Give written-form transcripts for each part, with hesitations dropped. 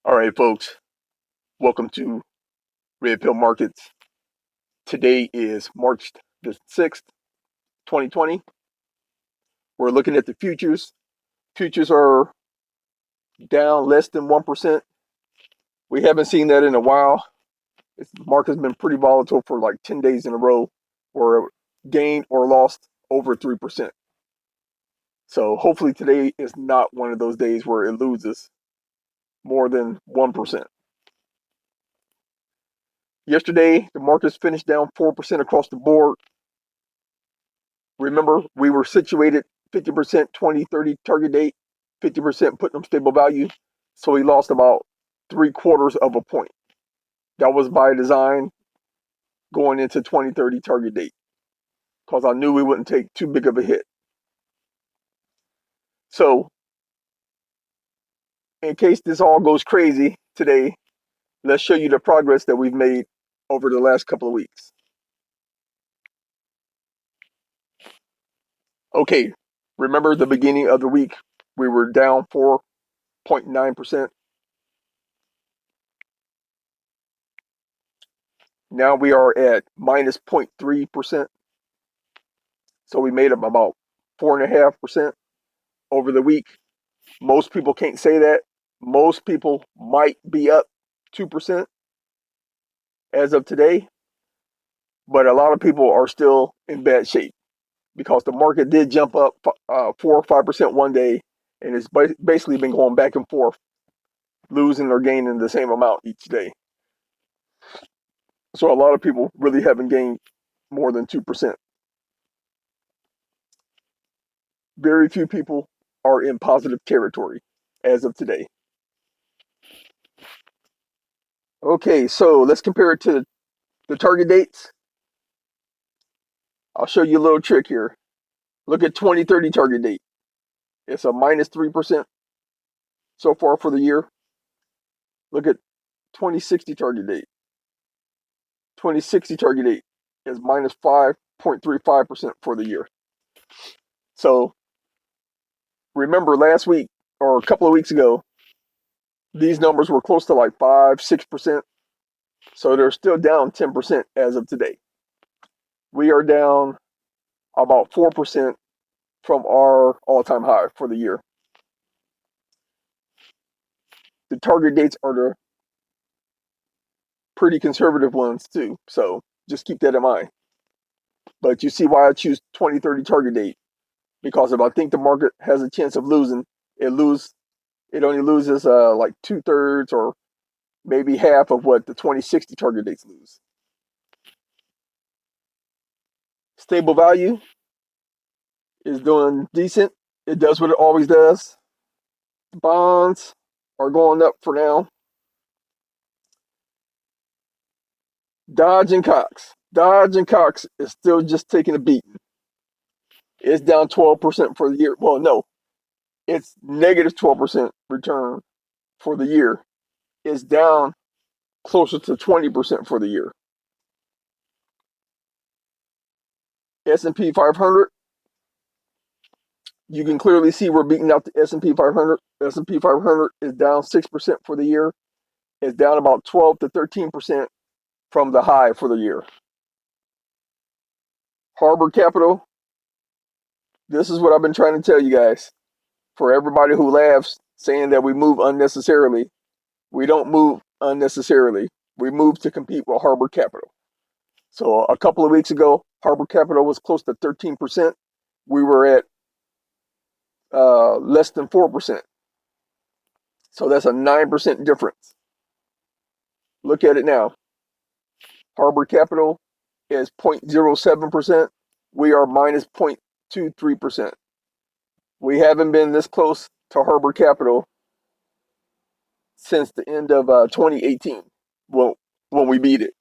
All right, folks, welcome to Red Pill Markets. Today is March the 6th, 2020. We're looking at the futures. Futures are down less than 1%. We haven't seen that in a while. The market's been pretty volatile for like 10 days in a row, or gained or lost over 3%. So hopefully today is not one of those days where it loses more than 1%. Yesterday, the markets finished down 4% across the board. Remember, we were situated 50% 2030 target date, 50% putting them stable value. So we lost about 3/4 of a point. That was by design going into 2030 target date because I knew we wouldn't take too big of a hit. So in case this all goes crazy today, let's show you the progress that we've made over the last couple of weeks. Okay, remember the beginning of the week, we were down 4.9%. Now we are at minus 0.3%. So we made up about 4.5% over the week. Most people can't say that. Most people might be up 2% as of today, but a lot of people are still in bad shape because the market did jump up 4 or 5% one day, and it's basically been going back and forth, losing or gaining the same amount each day. So a lot of people really haven't gained more than 2%. Very few people are in positive territory as of today. Okay, so let's compare it to the target dates. I'll show you a little trick here. Look at 2030 target date. It's a minus 3% so far for the year. Look at 2060 target date. 2060 target date is minus 5.35% for the year. So remember last week or a couple of weeks ago, these numbers were close to like 5-6%. So they're still down 10% as of today. We are down about 4% from our all-time high for the year. The target dates are the pretty conservative ones too, so just keep that in mind. But you see why I choose 2030 target date, because if I think the market has a chance of losing, it only loses like 2/3 or maybe half of what the 2060 target dates lose. Stable value is doing decent. It does what it always does. Bonds are going up for now. Dodge and Cox. Dodge and Cox is still just taking a beating. It's down 12% for the year. Well, no, it's negative 12% return for the year. It's down closer to 20% for the year. S&P 500, you can clearly see we're beating out the S&P 500. S&P 500 is down 6% for the year. It's down about 12 to 13% from the high for the year. Harbor Capital, this is what I've been trying to tell you guys. For everybody who laughs saying that we move unnecessarily, we don't move unnecessarily. We move to compete with Harbor Capital. So a couple of weeks ago, Harbor Capital was close to 13%. We were at less than 4%. So that's a 9% difference. Look at it now. Harbor Capital is 0.07%. We are minus 0.23%. We haven't been this close to Harbor Capital since the end of 2018, when we beat it.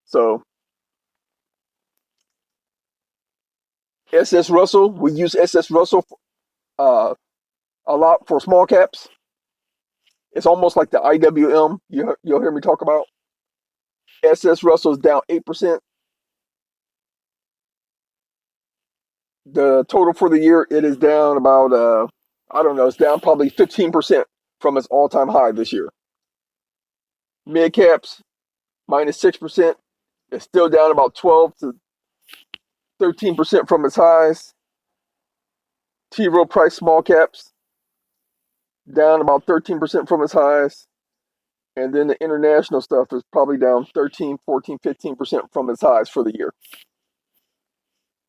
So SS Russell, we use SS Russell a lot for small caps. It's almost like the IWM you'll hear me talk about. SS Russell is down 8%. The total for the year, it is down about, I don't know, it's down probably 15% from its all-time high this year. Mid caps minus 6%. It's still down about 12 to 13% from its highs. T. Rowe Price small caps down about 13% from its highs. And then the international stuff is probably down 13, 14, 15% from its highs for the year.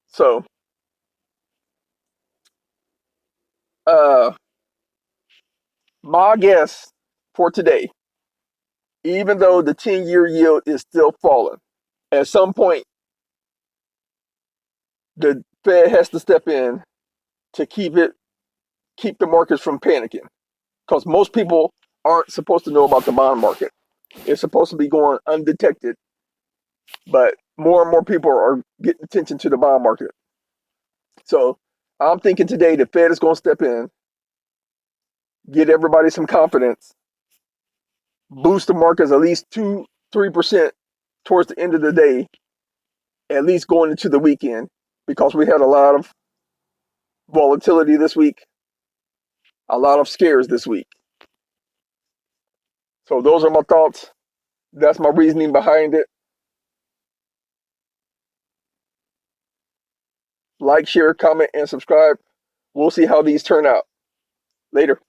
So, my guess for today, even though the 10-year yield is still falling, at some point, the Fed has to step in to keep the markets from panicking. Because most people aren't supposed to know about the bond market. It's supposed to be going undetected, but more and more people are getting attention to the bond market. So I'm thinking today the Fed is going to step in, get everybody some confidence, boost the markets at least 2-3% towards the end of the day, at least going into the weekend, because we had a lot of volatility this week, a lot of scares this week. So those are my thoughts. That's my reasoning behind it. Like, share, comment, and subscribe. We'll see how these turn out. Later.